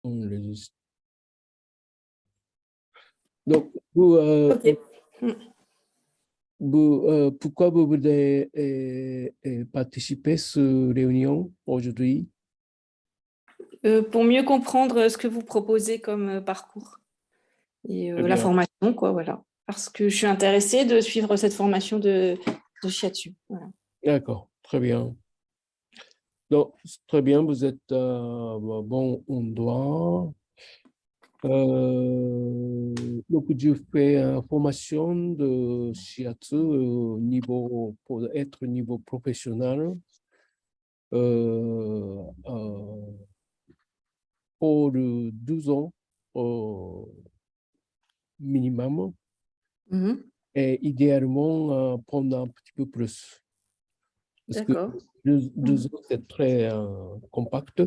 enregistre. Donc, vous, Ok. pourquoi vous voulez participer à cette réunion aujourd'hui? Pour mieux comprendre ce que vous proposez comme parcours et Très la bien. formation, quoi, voilà. Parce que je suis intéressée de suivre cette formation de Shiatsu. Voilà. D'accord, très bien. Donc, très bien, vous êtes à bon endroit. Donc, je fais une formation de shiatsu niveau, pour être niveau professionnel pour 12 ans minimum Mhm. et idéalement prendre un petit peu plus. Parce que D'accord. 12 ans, c'est très compact,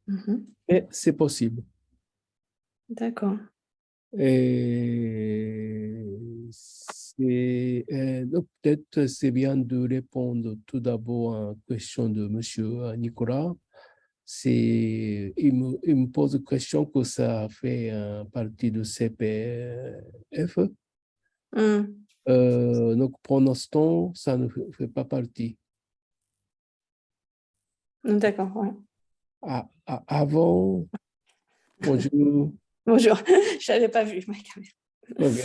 Mhm. mais c'est possible. D'accord. Et donc peut-être c'est bien de répondre tout d'abord à une question de Monsieur Nicolas. Il me pose une question que ça fait partie de CPF. Mhm. Donc pour l'instant, ça ne fait pas partie. D'accord, ouais. Avant, bonjour. Bonjour, je n'avais pas vu ma caméra. Très bien.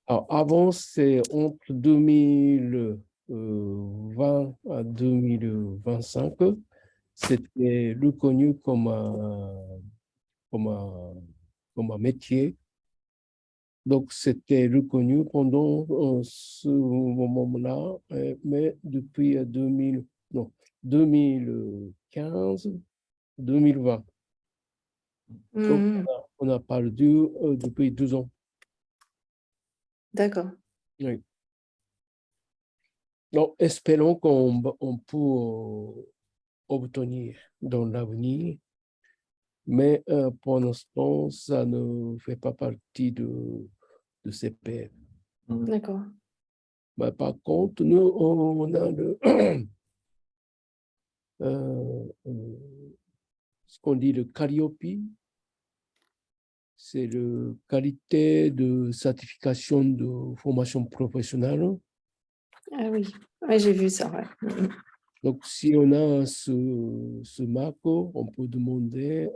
Alors, avant, c'est entre 2020 à 2025, c'était reconnu comme un, comme un métier. Donc, c'était reconnu pendant ce moment-là, mais depuis 2000, non, 2015, 2020. Donc, Mhm. on a perdu depuis 12 ans. D'accord. Oui. Donc, espérons qu'on peut obtenir dans l'avenir, mais pour l'instant, ça ne fait pas partie de CPF. D'accord. Mais par contre, nous, on a ce qu'on dit le Calliope, c'est la qualité de certification de formation professionnelle. Ah oui, ouais, j'ai vu ça, ouais. Mhm. Donc, si on a ce marque, on peut demander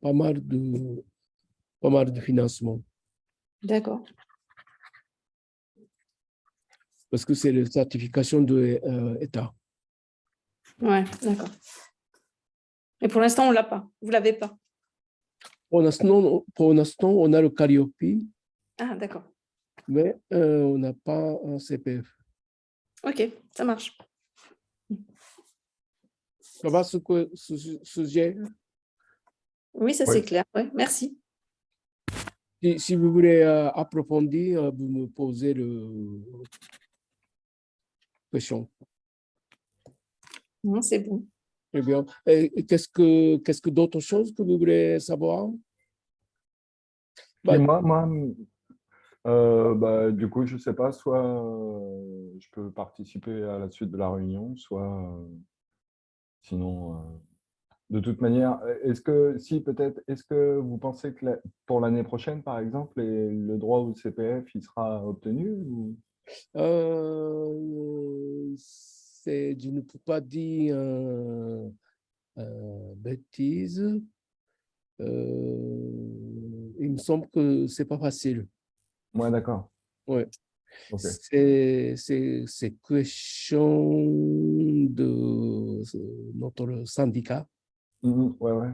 pas mal de financement. D'accord. Parce que c'est la certification de l'État. Ouais, d'accord. Et pour l'instant, on ne l'a pas. Vous ne l'avez pas. Pour l'instant, on a le Calliope, Ah, d'accord. mais on n'a pas un CPF. Ok, ça marche. Ça va ce sujet? Oui, ça Oui. c'est clair. Ouais, merci. Si vous voulez approfondir, vous me posez le question. Non, c'est bon. Très bien. Et qu'est-ce que d'autres choses que vous voulez savoir? Et Bah, moi, du coup, je ne sais pas, soit je peux participer à la suite de la réunion, soit sinon, de toute manière, est-ce que vous pensez que pour l'année prochaine, par exemple, le droit au CPF, il sera obtenu ou... je ne peux pas dire bêtise. Il me semble que c'est pas facile. Ouais, d'accord. Ouais. Ok. C'est question de notre syndicat, Mhm, ouais, ouais.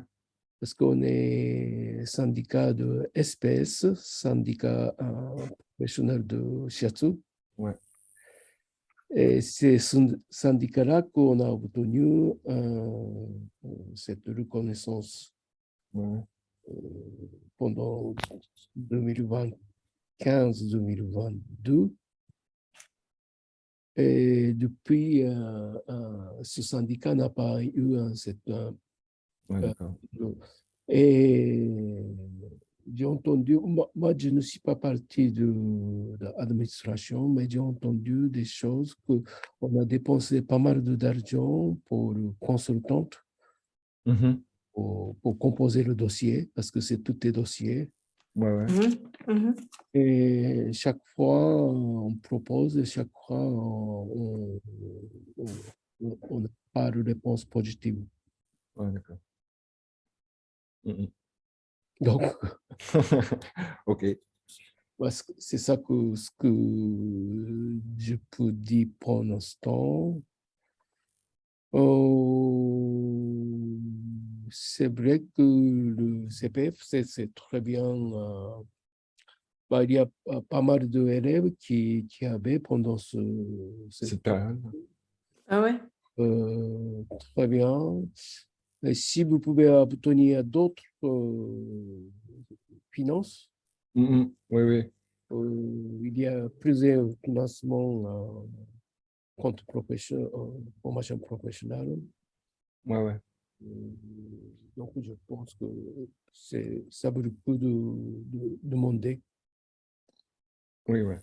parce qu'on est syndicat de SPS, syndicat professionnel de shiatsu. Ouais. Et c'est ce syndicat-là qu'on a obtenu cette reconnaissance Ouais. pendant 2015-2022. Et depuis, ce syndicat n'a pas eu Ouais, d'accord. et j'ai entendu, moi, je ne suis pas parti de l'administration, mais j'ai entendu des choses qu'on a dépensé pas mal d'argent pour consultante. Mhm. pour composer le dossier, parce que c'est tous tes dossiers. Ouais, ouais. Et chaque fois, on propose et chaque fois, on n'a pas de réponse positive. Ouais, d'accord. Mhm. Donc, Ok. c'est ça ce que je peux dire pour l'instant. C'est vrai que le CPF, c'est très bien. Il y a pas mal d'élèves qui avaient pendant Cette période. Ah ouais? Très bien. Et si vous pouvez obtenir d'autres finances, Mhm. Oui, oui. il y a plusieurs financements compte professionnel, formation professionnelle. Ouais, ouais. Donc, je pense que ça vaut le coup de demander. Oui, ouais.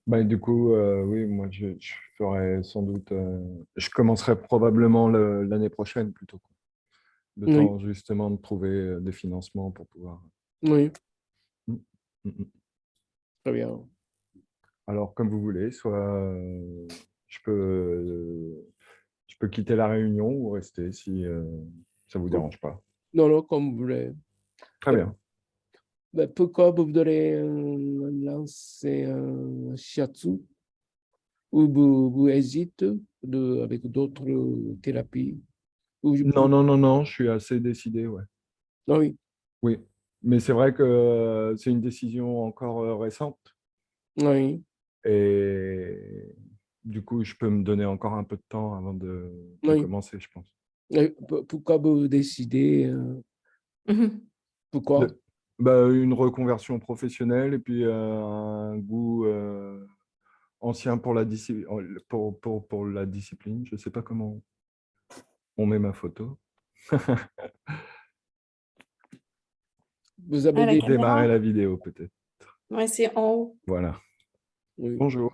Bah, du coup, oui, moi, je ferai sans doute. Je commencerai probablement l'année prochaine plutôt. Le Oui, temps justement de trouver des financements pour pouvoir. oui, Mm, mm, mm. très bien. Alors, comme vous voulez, soit je peux quitter la réunion ou rester si ça vous dérange pas. Non, non, comme vous voulez. Très bien. Pourquoi vous voudrez lancer un shiatsu ou vous hésitez avec d'autres thérapies? Non, non, non, non, je suis assez décidé, ouais. Ah oui, Oui. Mais c'est vrai que c'est une décision encore récente oui. et du coup, je peux me donner encore un peu de temps avant de Oui. commencer, je pense. Pourquoi vous décidez? Pourquoi? Bah, une reconversion professionnelle et puis un goût ancien pour la, pour la discipline. Je ne sais pas comment on met ma photo. Vous avez Ah, la des... Démarrer caméra? la vidéo peut-être. Ouais, c'est en haut. Voilà. Oui. Bonjour.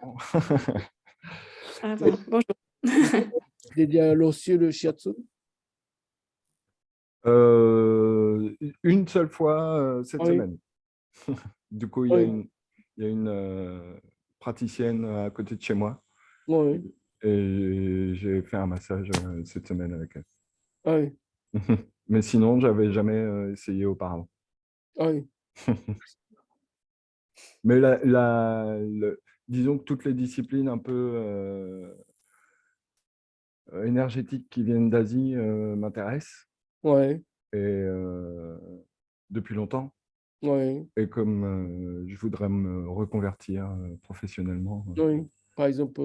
Ah, bon, bonjour. Vous avez déjà reçu le shiatsu? Une seule fois cette Oui, semaine. Du coup, oui, il y a une praticienne à côté de chez moi oui, et j'ai fait un massage cette semaine avec elle. oui, Mais sinon, j'avais jamais essayé auparavant. oui, Mais disons que toutes les disciplines un peu énergétiques qui viennent d'Asie m'intéressent oui, et depuis longtemps. oui, Et comme je voudrais me reconvertir professionnellement. oui. Par exemple,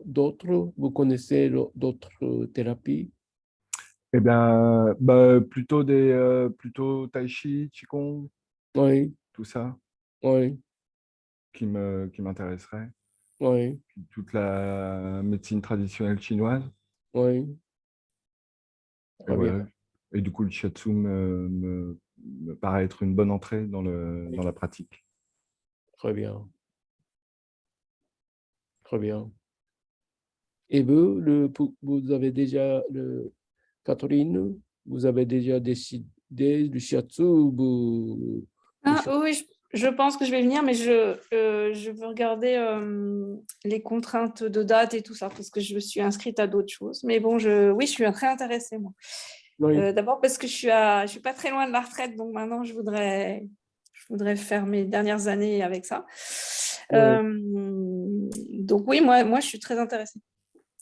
d'autres, vous connaissez d'autres thérapies? Eh bien, bah, plutôt Tai Chi, Qigong, Oui, tout ça oui, qui m'intéresserait. oui, Toute la médecine traditionnelle chinoise. oui. Et Très bien, voilà. Et du coup, le shiatsu me paraît être une bonne entrée dans la pratique. très bien, très bien. Et vous, vous avez déjà, Catherine, vous avez déjà décidé du shiatsu ou le Ah, oui, je pense que je vais venir, mais je veux regarder les contraintes de date et tout ça, parce que je me suis inscrite à d'autres choses. Mais bon, oui, je suis très intéressée, moi. Oui, D'abord parce que je suis pas très loin de la retraite, donc maintenant, je voudrais faire mes dernières années avec ça. oui, Donc oui, moi, je suis très intéressée.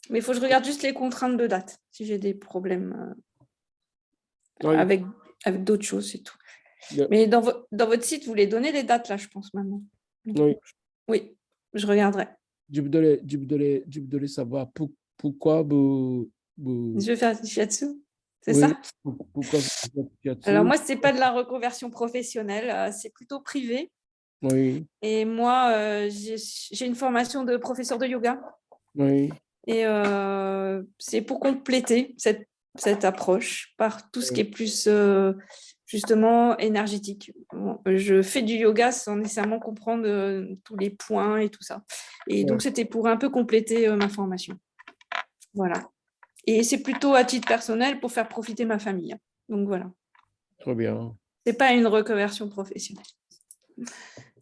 Mais il faut que je regarde juste les contraintes de date, si j'ai des problèmes oui, avec d'autres choses, c'est tout. bien, Mais dans votre site, vous les donnez les dates, là, je pense, maintenant. oui. Oui, je regarderai. Je voudrais savoir pourquoi Je vais faire du shiatsu, c'est oui, ça? pourquoi vous faites Alors shiatsu? moi, ce n'est pas de la reconversion professionnelle, c'est plutôt privé. Oui, Et moi, j'ai une formation de professeur de yoga. oui, Et c'est pour compléter cette approche par tout ce qui est plus justement énergétique. Bon, je fais du yoga sans nécessairement comprendre tous les points et tout ça. Et donc, c'était pour un peu compléter ma formation. Voilà. Et c'est plutôt à titre personnel pour faire profiter ma famille. Donc voilà. Très bien, C'est pas une reconversion professionnelle.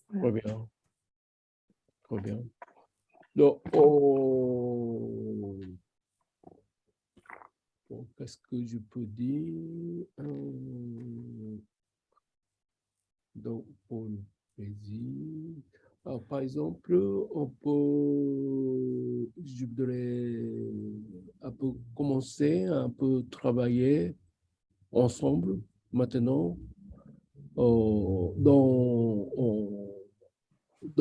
très bien, très bien. Donc, bon, qu'est-ce que je peux dire? Donc, pour le plaisir. Alors, par exemple, je voudrais un peu commencer, un peu travailler ensemble maintenant. Dans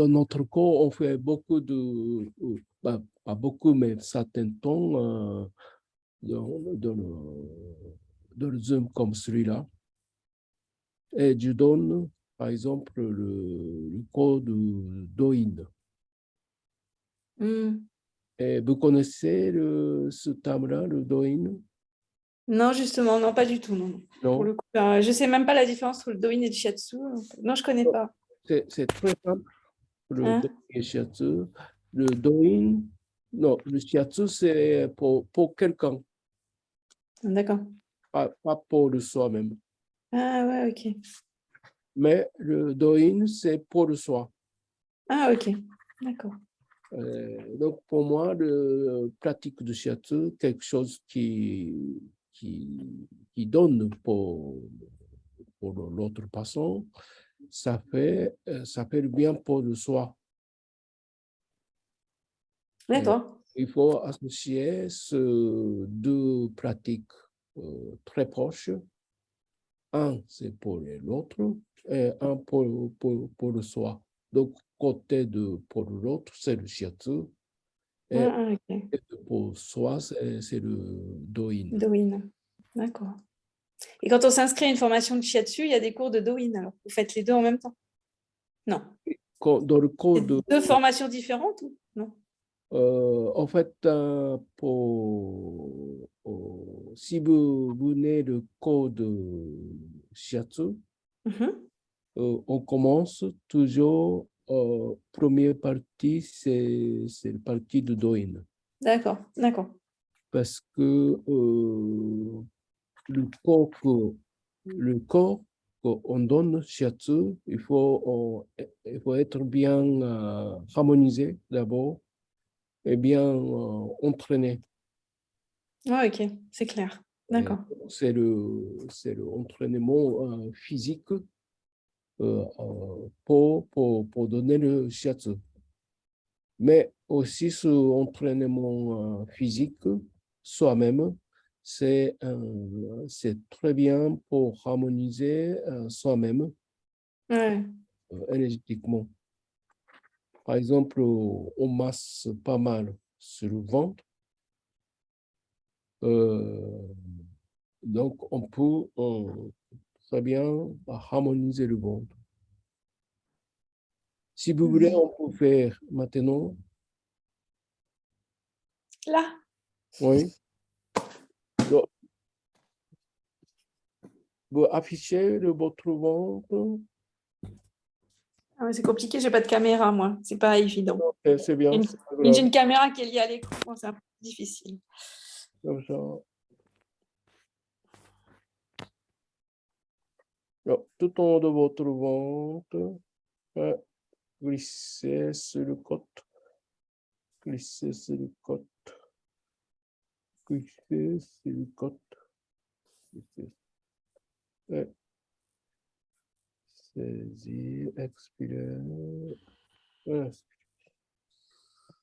notre corps, on fait beaucoup pas beaucoup, mais certains temps dans le Zoom comme celui-là. Et je donne, par exemple, le code Douyin. Et vous connaissez ce terme-là, le Douyin? Non, justement, non, pas du tout. Non. Pour Non? le coup, je ne sais même pas la différence entre le Douyin et le Shiatsu. Non, je ne connais pas. C'est très simple, le Hein? Douyin et le Shiatsu. Le Douyin, non, le Shiatsu, c'est pour quelqu'un, D'accord. pas pour le soi-même. Ah ouais, ok. Mais le Douyin, c'est pour le soi. Ah ok, d'accord. Donc, pour moi, le pratique de shiatsu, quelque chose qui donne pour l'autre personne, ça fait le bien pour le soi. D'accord. Il faut associer ces deux pratiques très proches. Un, c'est pour l'autre et un pour le soi. Donc, côté pour l'autre, c'est le shiatsu. Et Ah, ok. pour soi, c'est le Douyin. Douyin. D'accord. Et quand on s'inscrit à une formation de Shiatsu, il y a des cours de Douyin. Alors, vous faites les deux en même temps? Non. Dans le C'est code, deux formations différentes ou non? en fait, si vous venez le code Shiatsu, Mhm. on commence toujours, première partie, c'est la partie de Douyin. D'accord, d'accord. Parce que le corps qu'on donne shiatsu, il faut être bien harmonisé d'abord et bien entraîné. Ah, ok, c'est clair. D'accord. C'est le entraînement physique pour donner le shiatsu. Mais aussi ce entraînement physique soi-même, c'est très bien pour harmoniser soi-même Ouais. énergétiquement. Par exemple, on masse pas mal sur le ventre. Donc, on peut très bien harmoniser le ventre. Si vous voulez, on peut faire maintenant. Là? Oui. Donc, vous affichez votre ventre. Ah ouais, c'est compliqué, j'ai pas de caméra, moi. C'est pas évident. C'est bien, Et c'est pas j'ai grave. une caméra qui est liée à l'écran, c'est un peu difficile. Comme ça. Donc, tout en haut de votre ventre, glissez sur le côté, glissez sur le côté, glissez sur le côté. Saisir, expirer.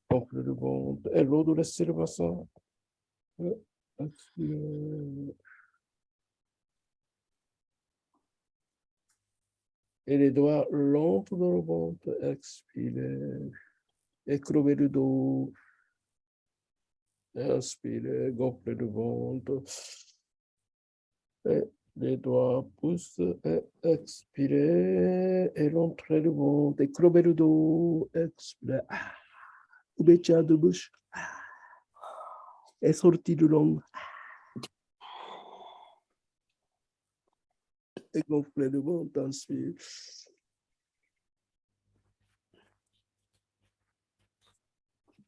Gonfler le ventre. Et l'eau de laisser le bassin. Expirer. Et les doigts longs dans le ventre. Expirer. Écrouler le dos. Inspirez, gonfler le ventre. Et les doigts poussent et expirez et l'entrée du ventre. Écrouler le dos. Expirez. Ouverture de bouche. Et sortie de langue. Et gonfler le ventre. Inspire.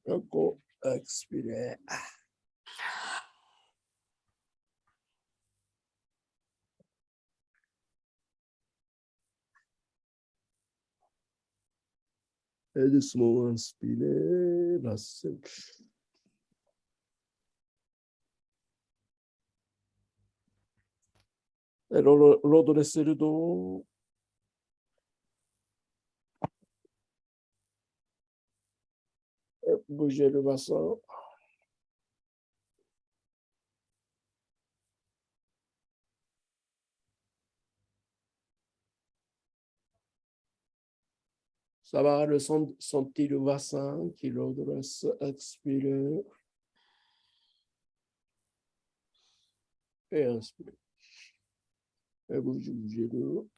Encore. Expirez. Et doucement inspirez. Laissez. Et redressez le dos. Et bougez le bassin. Ça va, le sentir le bassin qui redresse, expirez. Et inspirez. Et bougez le dos.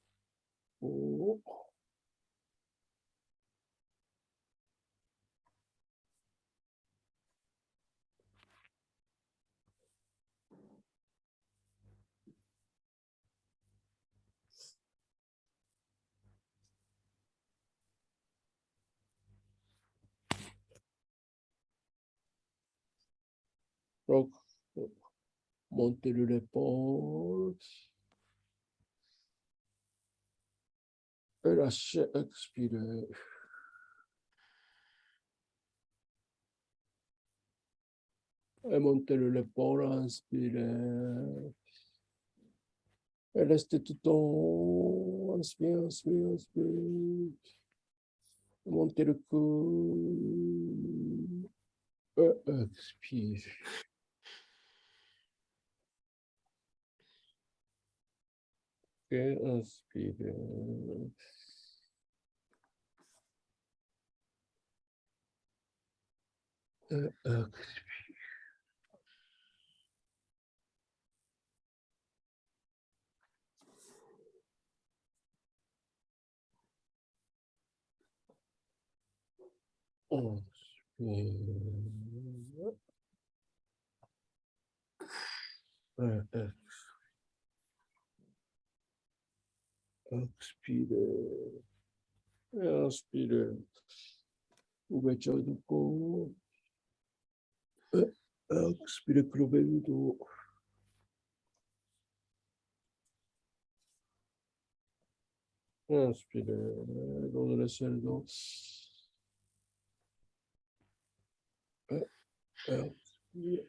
Donc, montez l'épaule. Et lâchez, expirez. Et montez l'épaule, inspirez. Et restez tout en haut. Inspire, inspire, inspire. Montez le cou. Et expire. Et inspire. Et expire. Inspire. Et expire. Et inspire. Ouverture du corps. Et expire, crevez le dos. Inspire, redressez le dos. Expire.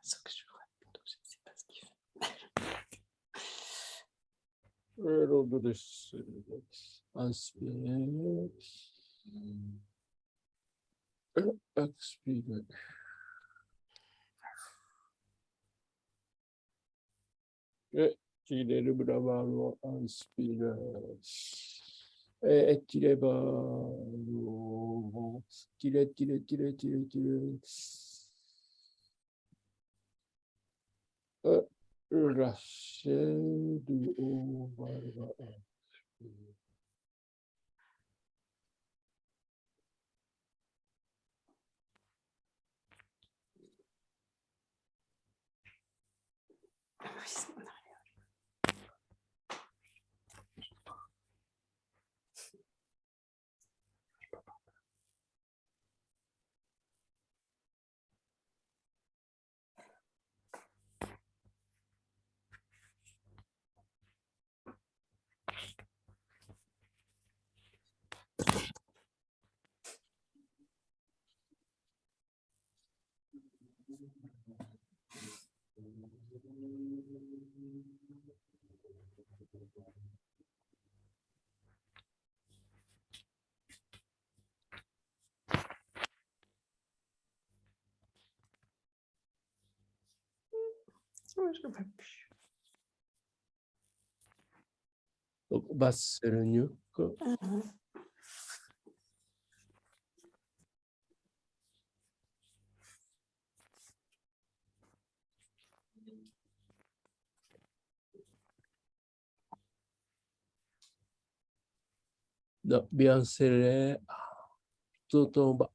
Ça que je sais pas ce qu'il fait. Redressez le dos. Inspire. Expire. Et tirez le bras vers le haut. Inspire. Et étirez vers le haut. Tirez, tirez, tirez, tirez, tirez. Lâchez du haut vers le bas. Je ne vois plus. Donc, basse le nuque. Donc, bien serré, tout en bas.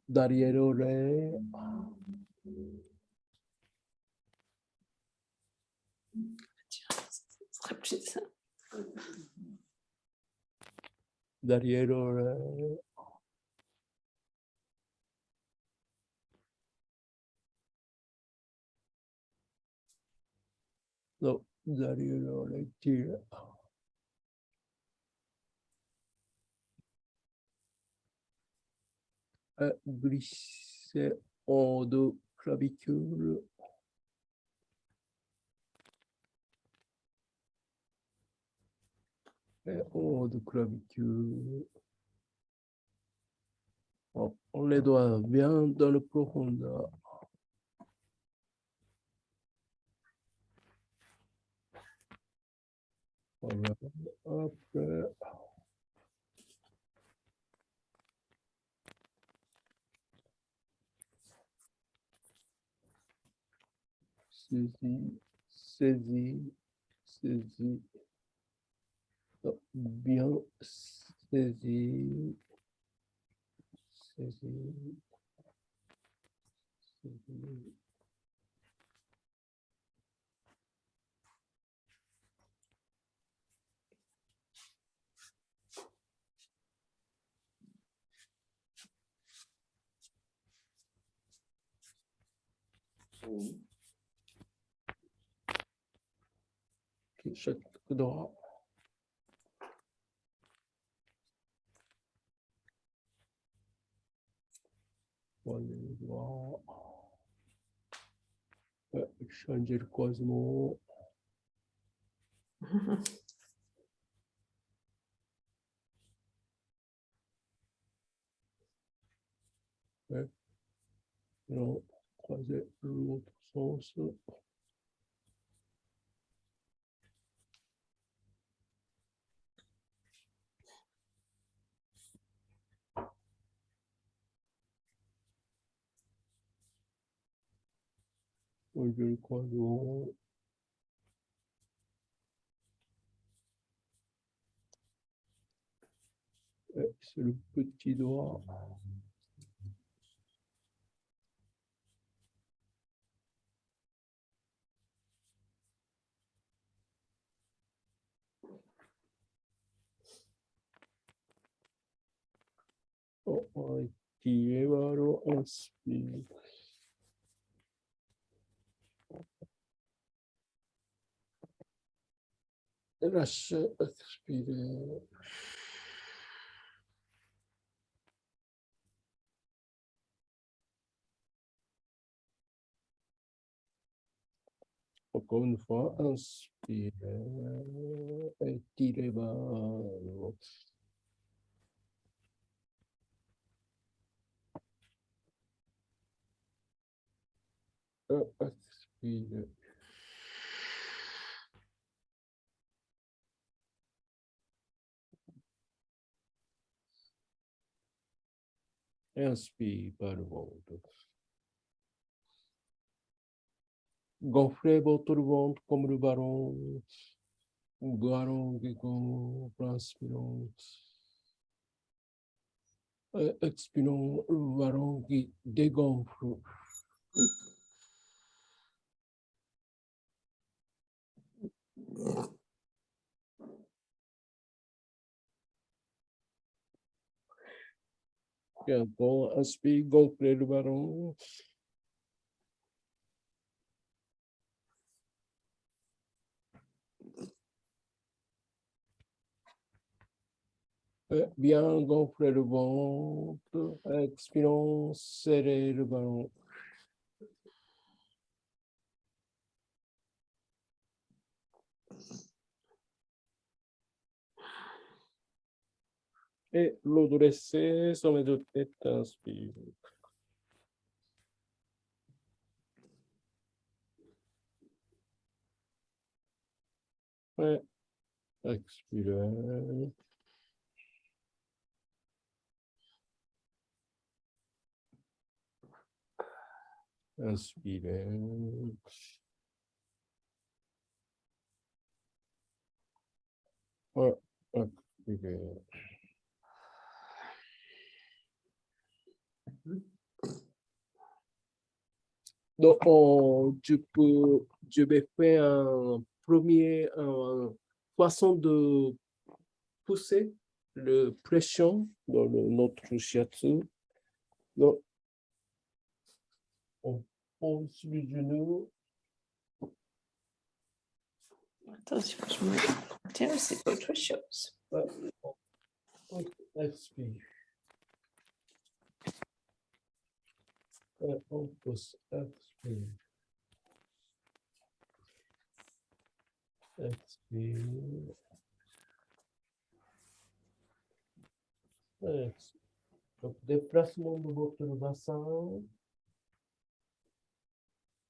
Derrière l'oreille. Ce serait plus ça. Derrière l'oreille. Non, derrière l'oreille, tire. Glisser en deux clavicules. Et en deux clavicules. On les doigts bien dans le profondeur. Voilà. Après. Saisis, saisis, saisis. Bien saisis, saisis, saisis. Chaque droit. Voilà, droit. Changer le croisement. Non, croiser l'autre sens. Changer le croisement. C'est le petit doigt. Tirez vers le inspire. Lâchez, expirez. Encore une fois, inspirez. Et tirez vers le haut. Expirez. Inspire par le ventre. Gonflez votre ventre comme le ballon. Ballon qui gonfle, inspirons. Expirons le ballon qui dégonfle. Et encore, inspire, gonflez le ballon. Bien gonfler le ventre. Expirons, serrer le ballon. Et l'eau dressée, sommet de tête, inspire. Et expirez. Inspirez. Ouais, expirez. Donc, je vais faire un premier façon de pousser le pression dans notre shiatsu. Donc, on pose le genou. Attention, je me tiens, c'est autre chose. On expire. On pousse, expire. Expire. Expire. Donc, déplacement de votre bassin.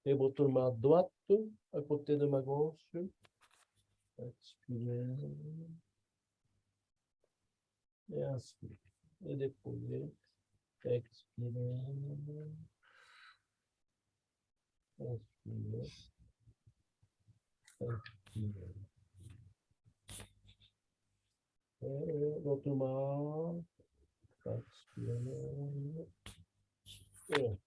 Et votre main droite à côté de ma gauche. Expirez. Et inspirez. Et déposez. Expirez. Inspirez. Expirez. Et l'autre main. Expirez. Et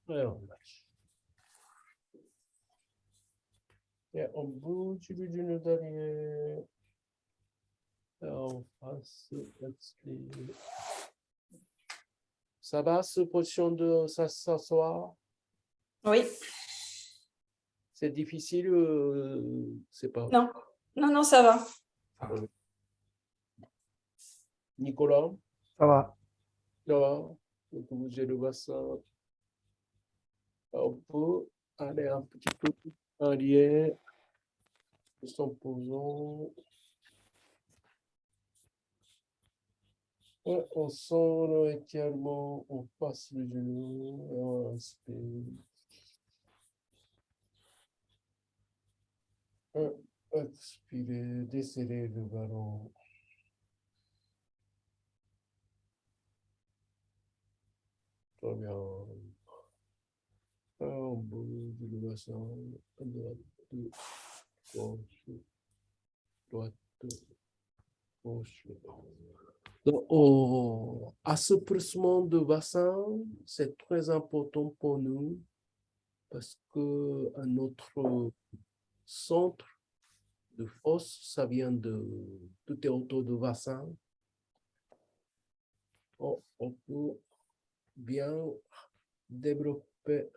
et on lâche. Et on bouge le genou derrière. Et on passe, expire. Ça va, cette position de s'asseoir? Oui, C'est difficile, c'est pas. non, non, non, ça va. Nicolas, Ça va. ça va? Donc, bouger le bassin. On peut aller un petit peu arrière. Nous en posant. Et on sent le étirement, on passe le genou et on inspire. Et expirez, desserrez le ballon. Très bien. Et on bouge le bassin à droite, gauche, droite, gauche. Donc, assouplissement de bassin, c'est très important pour nous parce que à notre centre de force, ça vient de tout est autour du bassin. On peut bien développer.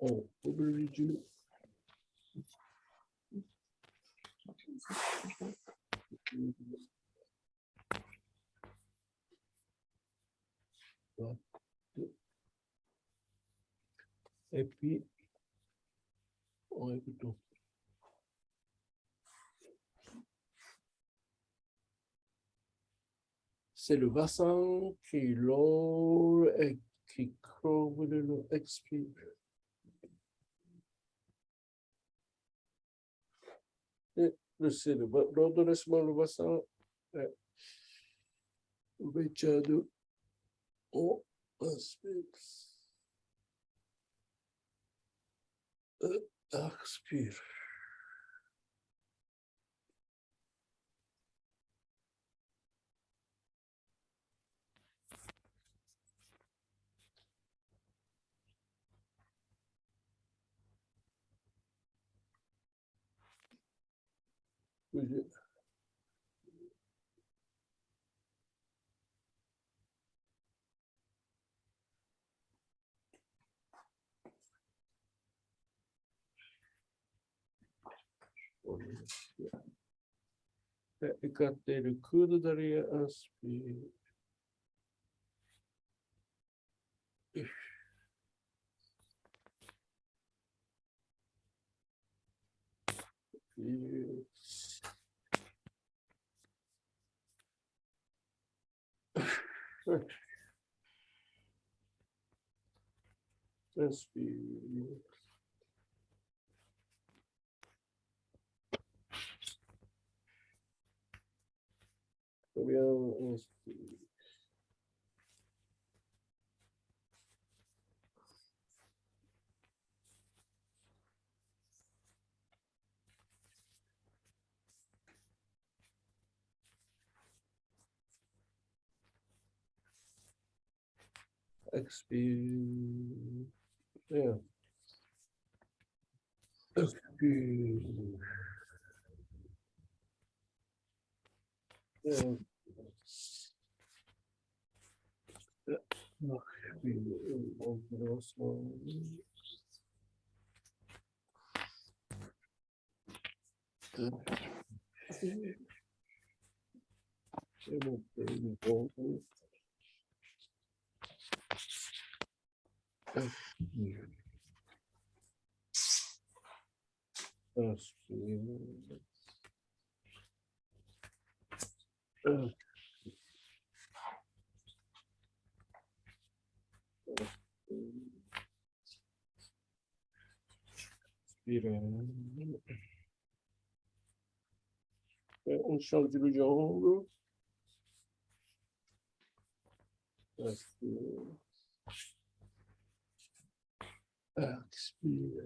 On oublie le genou. Et puis, on écoute. C'est le bassin qui l'eau et qui creuse le expire. Et c'est l'endurcissement le bassin. Baciado. On inspire. Expire. Écartez le coude derrière, inspire. Inspire. Très bien. Inspire. Expire. Bien. Expire. Bien. Expire. On redressement. Et monter le ventre. Expire. Inspire. Expire. On change de jambe. Expire. Expire.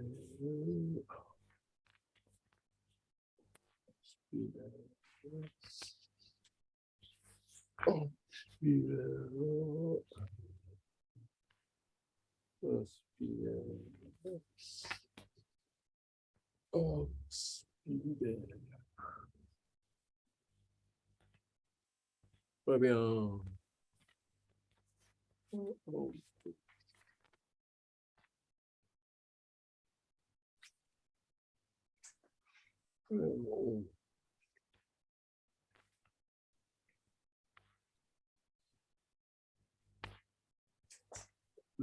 Très bien.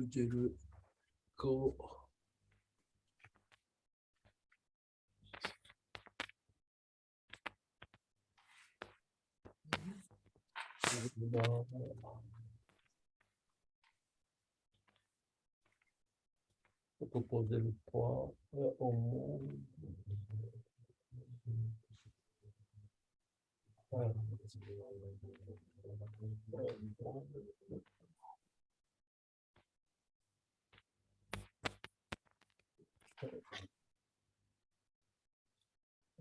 Le corps. On peut poser le poids au monde.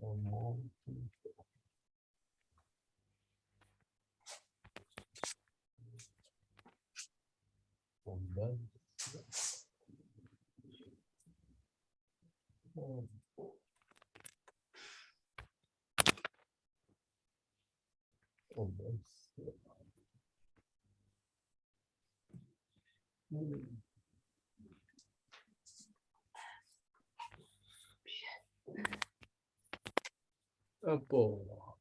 On monte. On baisse. On baisse. Apport.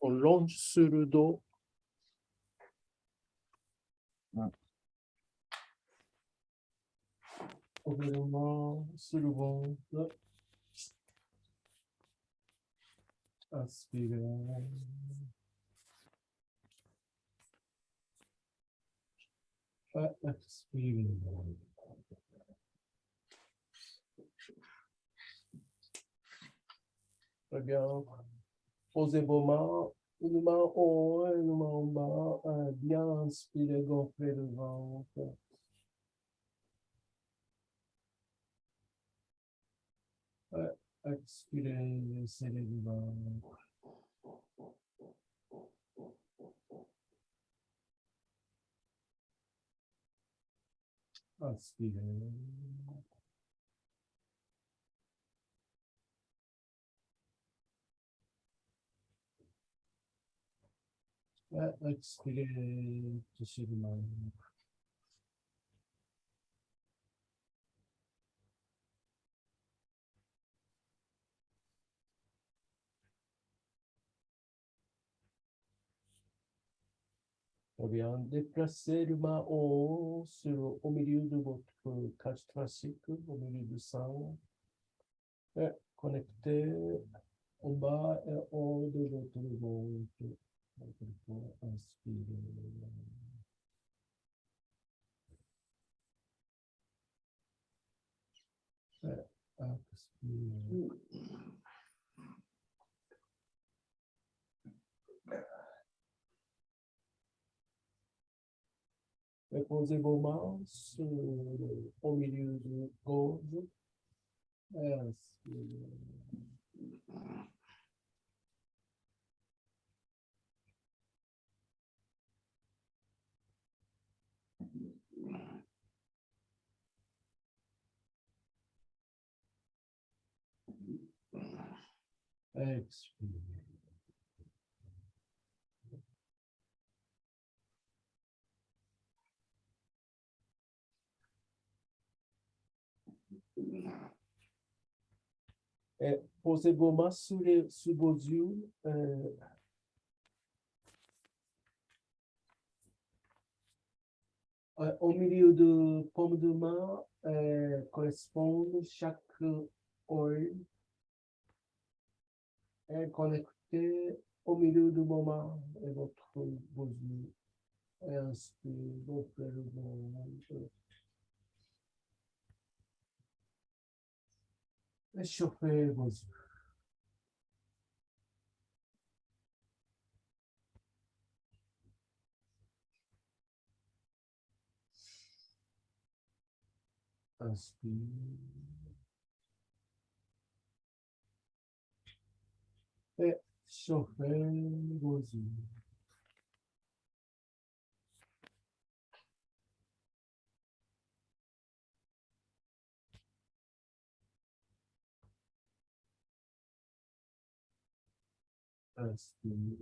On longe sur le dos. On met les mains sur le ventre. Inspirez. Expirez. Très bien. Posez vos mains, une main en haut et une main en bas. Bien inspirez, gonflez le ventre. Expirez, serrez le ventre. Inspirez. Expirez, touchez le ventre. Très bien. Déplacez le main en haut au milieu de votre cage thoracique, au milieu du sang. Et connectez en bas et en haut de votre ventre. Inspirez. Expire. Et posez vos mains au milieu du gorge. Inspire. Expire. Et posez vos mains sur vos yeux. Au milieu de paume de main correspond chaque œil est connecté au milieu de vos mains et vos yeux. Inspire, gonflez le ventre. Échauffez vos yeux. Inspire. Et chauffez vos yeux. Inspire.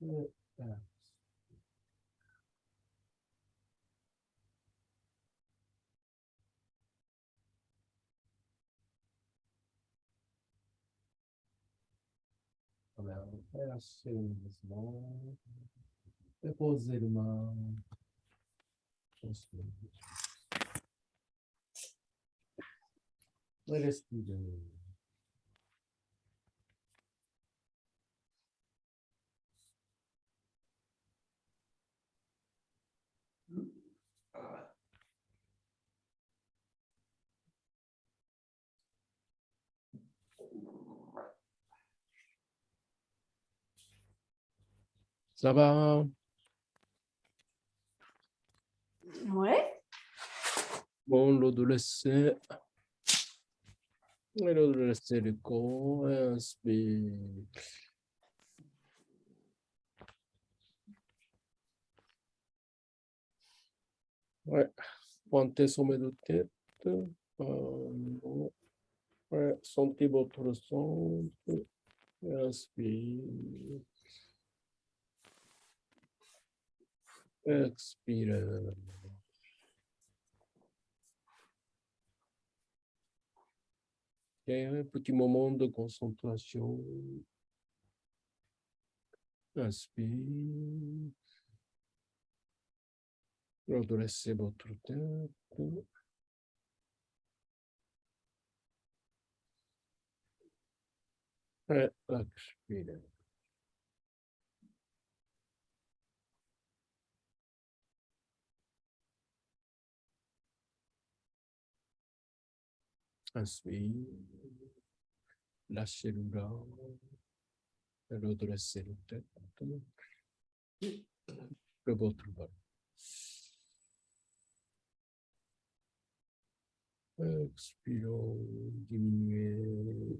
Et expire. Relâchez le mouvement. Et posez les mains. Et respirez. Ça va? Ouais. Bon, l'eau de laisser. Et l'eau de laisser le corps. Inspire. Ouais. Pointez sommet de tête. Ouais. Sentez votre centre. Inspire. Expire. Et un petit moment de concentration. Inspire. Redressez votre tête. Et expire. Inspire. Lâchez le bras. Et redressez la tête. De votre bras. Expirons, diminuez.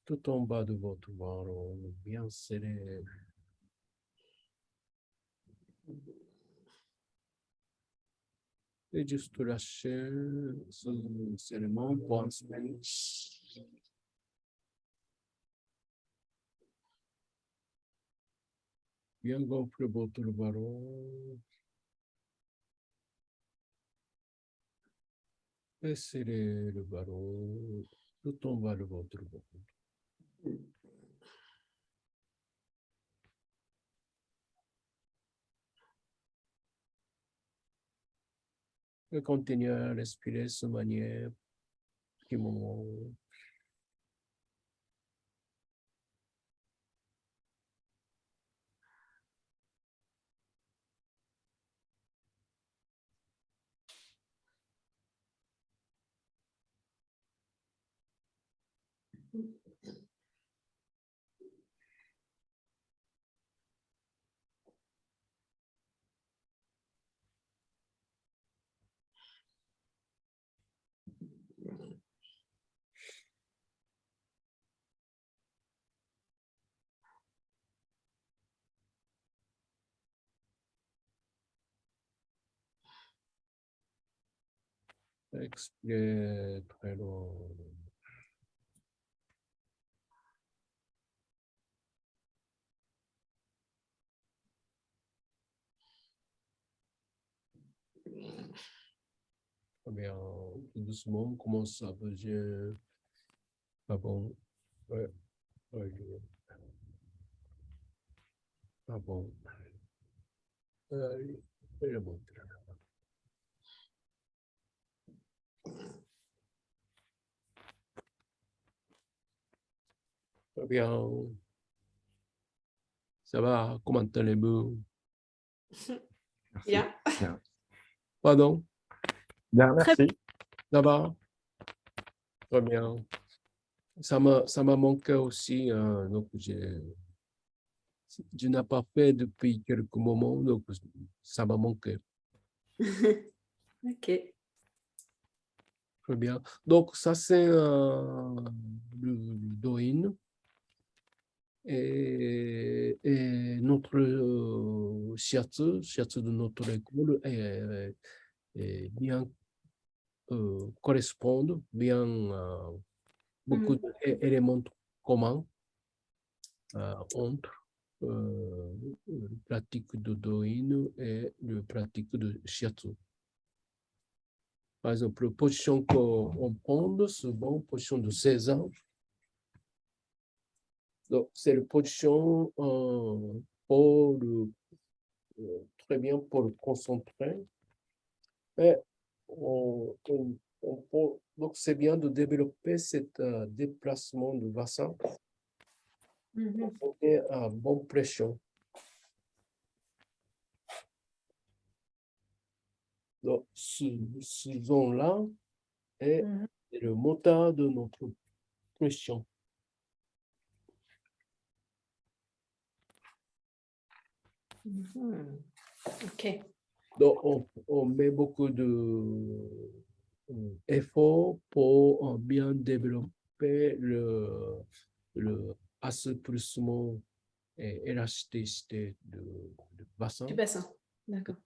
Tout en bas de votre ventre, bien serré. Et juste lâcher ce serrement pour inspirer. Bien gonfler votre ballon. Et serrer le ballon tout en bas de votre ventre. Et continuez à respirer de cette manière, petit moment. Expirez très long. Très bien. Tout doucement, on commence à bouger. Ah bon. Ouais. Ouais. Ah bon. Je le montre. Très bien. Ça va? Comment allez-vous? Merci. Bien. Bien, Pardon? bien, Très merci. Ça va? Très bien. Ça m'a manqué aussi. Donc, je n'ai pas fait depuis quelques moments. Donc, ça m'a manqué. Ok. Très bien. Donc, ça, c'est le Douyin. Et notre shiatsu de notre école est bien correspondent, bien beaucoup d'éléments communs entre la pratique de Douyin et la pratique de shiatsu. Par exemple, la position qu'on prend, c'est bon, position de 16 ans. Donc, c'est la position pour très bien pour le concentrer. Et donc, c'est bien de développer cet déplacement de bassin pour donner une bonne pression. Donc, ce zone-là est le moteur de notre pression. Ok. Donc, on met beaucoup d'efforts pour bien développer le assouplissement et élasticité du bassin. Du bassin. D'accord.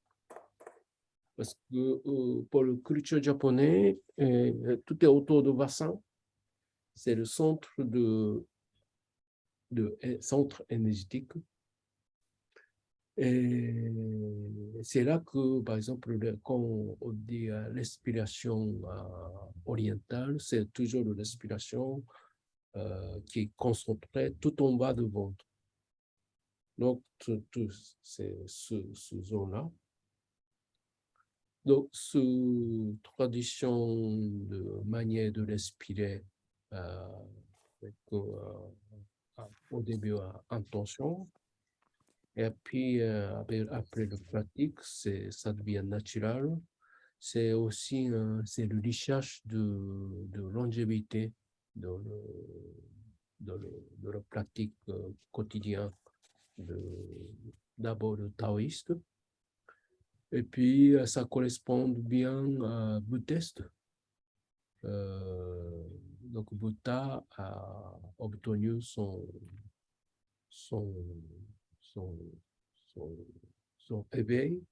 Parce que pour le culture japonais, tout est autour du bassin. C'est le centre centre énergétique. Et c'est là que, par exemple, quand on dit l'inspiration orientale, c'est toujours l'inspiration qui est concentrée tout en bas du ventre. Donc, c'est ce zone-là. Donc, cette tradition de manière de respirer au début intention, et puis après la pratique, ça devient naturel. C'est aussi c'est le recherche de longévité dans la pratique quotidienne d'abord le taoïste. Et puis, ça correspond bien à bouddhiste. Donc, Bouddha a obtenu son éveil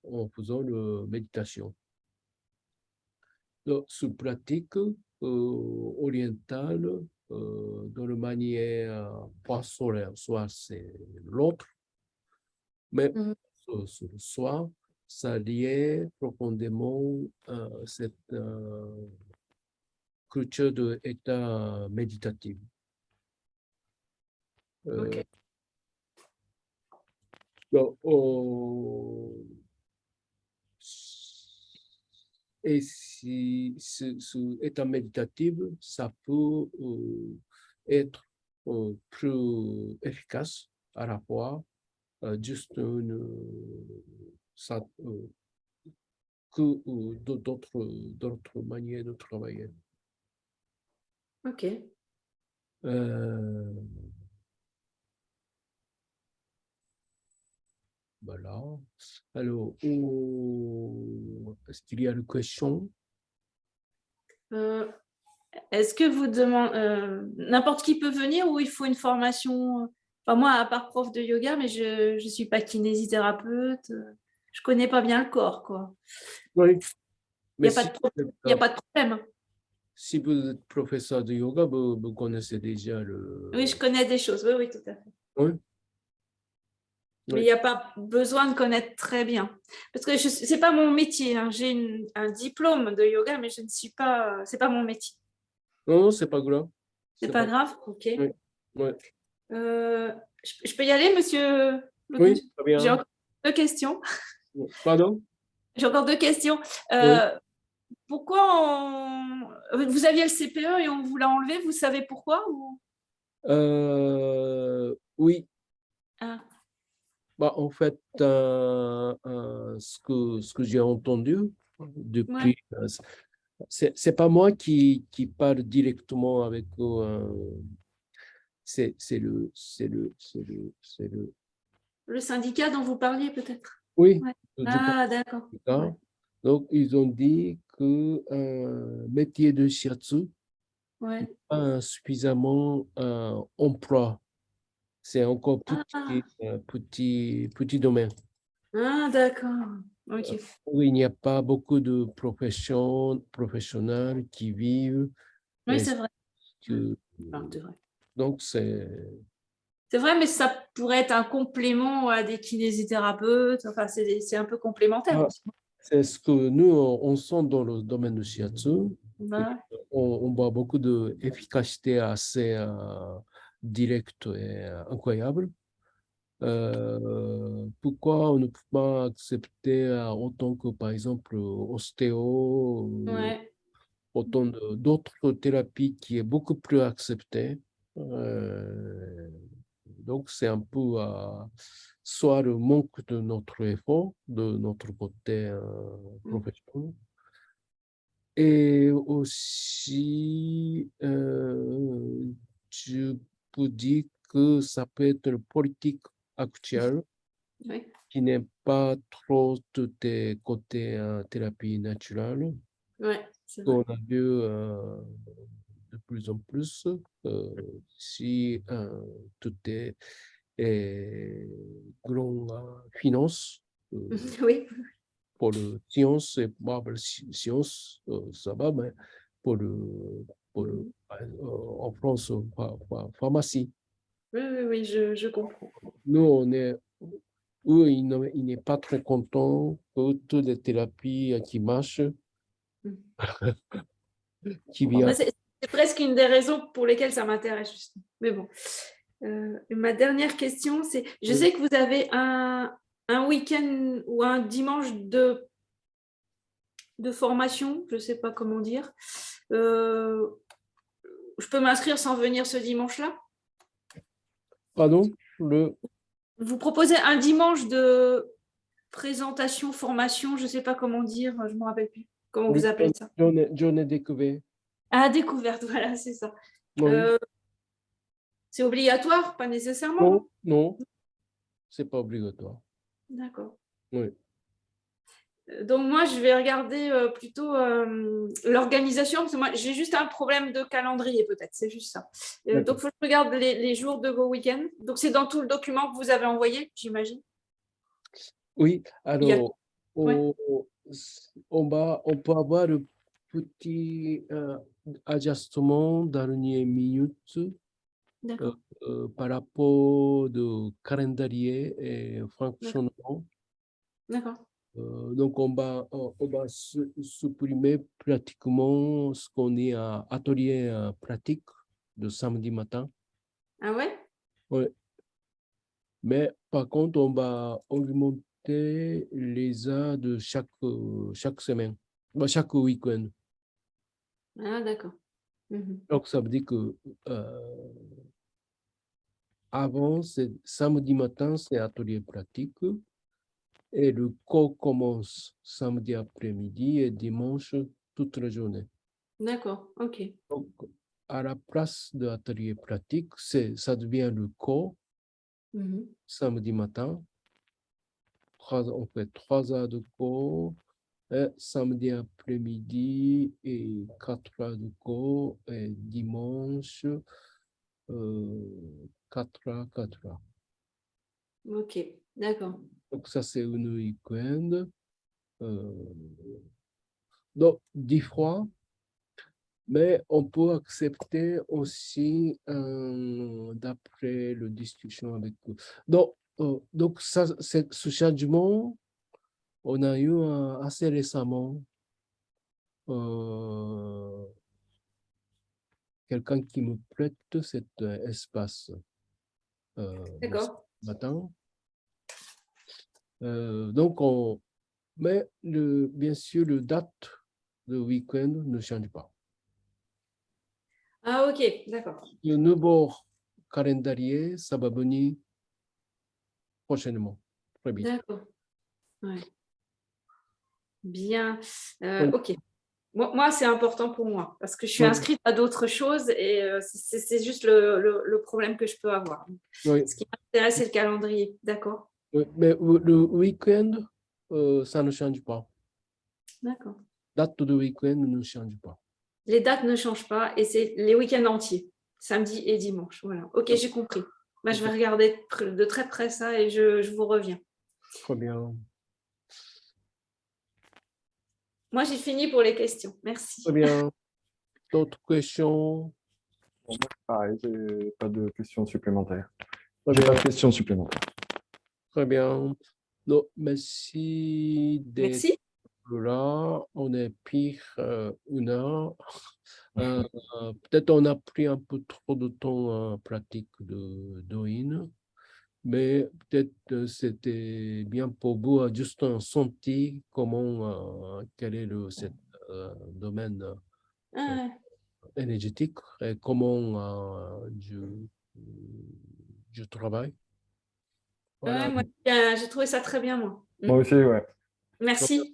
en faisant la méditation. Donc, ce pratique orientale, dans la manière pas solaire, soit c'est l'autre, mais sur le soi, ça liait profondément cette culture de état méditatif. Ok. Donc, et si ce état méditatif, ça peut être plus efficace à la fois juste que d'autres manières de travailler. Ok. Euh, voilà. Alors, est-ce qu'il y a une question? Est-ce que vous demandez, n'importe qui peut venir ou il faut une formation? Enfin, moi, à part prof de yoga, mais je ne suis pas kinésithérapeute. Je connais pas bien le corps, quoi. Oui, Il mais n'y a pas y a pas de problème. si vous êtes professeur de yoga, vous connaissez déjà le... Oui, je connais des choses. Oui, oui, tout à fait. Oui, Mais il n'y a pas besoin de connaître très bien. Parce que ce n'est pas mon métier, hein. J'ai un diplôme de yoga, mais je ne suis pas... C'est pas mon métier. non, non, c'est pas grave. C'est pas grave? OK. Oui, oui. Je peux y aller, monsieur Locke? Oui, très bien. J'ai encore deux questions. Pardon? J'ai encore deux questions. Oui. Vous aviez le CPE et on vous l'a enlevé, vous savez pourquoi ou... Oui, Ah, bah, en fait, ce que j'ai entendu ouais. depuis, c'est pas moi qui parle directement avec c'est le, Le syndicat dont vous parliez peut-être. oui, Ouais. le Ah, d'accord. Ouais. département. Donc, ils ont dit que métier de shiatsu Ouais. pas suffisamment emploi. C'est encore Ah, petit domaine. ah, d'accord. OK. Où il n'y a pas beaucoup de professionnels qui vivent. Oui, Et c'est vrai. que- Ah, c'est vrai. donc, c'est C'est vrai, mais ça pourrait être un complément à des kinésithérapeutes. Enfin, c'est un peu complémentaire ah, aussi. c'est ce que nous, on sent dans le domaine du shiatsu. Ouais. On voit beaucoup d'efficacité assez directe et incroyable. Pourquoi on ne peut pas accepter autant que, par exemple, ostéo, Ouais. autant d'autres thérapies qui est beaucoup plus acceptée. Euh, donc, c'est un peu soit le manque de notre effort, de notre côté professionnel, et aussi, je peux dire que ça peut être une politique actuelle Oui. qui n'est pas trop de côté thérapie naturelle. Ouais, c'est vrai. On a vu de plus en plus si tout est grand finance Oui. pour le science et pour le science, ça va, mais pour le en France, pharmacie. Oui, oui, oui, je comprends. Nous, eux, il n'est pas très content que toutes les thérapies qui marchent, qui Moi, viennent. c'est presque une des raisons pour lesquelles ça m'intéresse, justement. Mais bon. Ma dernière question, c'est, je sais que vous avez un week-end ou un dimanche de formation, je ne sais pas comment dire. Je peux m'inscrire sans venir ce dimanche-là? Pardon, le, Vous proposez un dimanche de présentation, formation, je ne sais pas comment dire, je ne me rappelle plus. Comment vous oui, appelez ça? j'en ai découvert. Ah, découverte, voilà, c'est ça. Oui. C'est obligatoire? Pas nécessairement, Non, non? non, c'est pas obligatoire. D'accord. Oui. Donc moi, je vais regarder plutôt l'organisation, parce que moi, j'ai juste un problème de calendrier peut-être, c'est juste ça. Donc, il faut que je regarde les jours de vos week-ends. Donc, c'est dans tout le document que vous avez envoyé, j'imagine. Oui, Il y a... alors, Ouais, on peut avoir le petit ajustement dernière minute euh, d'accord. par rapport au calendrier et D'accord. fonctionnement. D'accord. Donc, on va supprimer pratiquement ce qu'on est à atelier pratique de samedi matin. Ah ouais? Ouais. Mais par contre, on va augmenter les heures de chaque semaine, chaque week-end. Ah d'accord. Mhm. Donc, ça veut dire que avant, c'est samedi matin, c'est atelier pratique. Et le cours commence samedi après-midi et dimanche toute la journée. D'accord, ok. Donc, à la place de l'atelier pratique, ça devient le cours samedi matin. On fait 3 heures de cours. Et samedi après-midi et 4 heures de cours. Et dimanche, 4 heures, 4 heures. Ok, d'accord. Donc, ça, c'est une week-end. Donc, 10 fois. Mais on peut accepter aussi d'après la discussion avec eux. Donc ça, ce changement, on a eu assez récemment quelqu'un qui me prête cet espace D'accord. ce matin. Donc, mais bien sûr, le date de week-end ne change pas. Ah, ok, d'accord. Le nouveau calendrier, ça va venir prochainement, très vite. D'accord. Ouais. Bien. Oui. Ok. Moi, c'est important pour moi parce que je suis Oui. inscrite à d'autres choses et c'est juste le problème que je peux avoir. Oui. Ce qui m'intéresse, c'est le calendrier. D'accord. Oui, mais le week-end, ça ne change pas. D'accord. Date de week-end ne change pas. Les dates ne changent pas et c'est les week-ends entiers, samedi et dimanche. Voilà. Ok, j'ai compris. Bah, je vais regarder de très près ça et je vous reviens. Très bien. Moi, j'ai fini pour les questions. Merci. Très bien. D'autres questions? Pour moi, pareil, j'ai pas de questions supplémentaires. Très J'ai bien. pas de questions supplémentaires. Très bien. Donc, merci d'être Merci. là. On est pire 1 heure. Peut-être on a pris un peu trop de temps en pratique de Douyin, mais peut-être c'était bien pour vous juste un senti comment, quel est ce domaine Ah, énergétique et comment je travaille. Voilà. ouais, moi, j'ai trouvé ça très bien, moi. Moi aussi, ouais. Merci.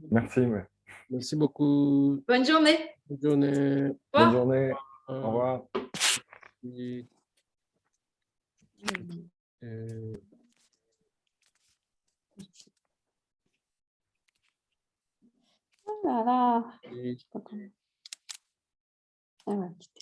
Merci, ouais. Merci beaucoup. Bonne journée. Bonne journée. Au Bonne revoir. journée. Au revoir. Et, euh, Ah là là. et Je sais pas comment. Ah ouais, quitter.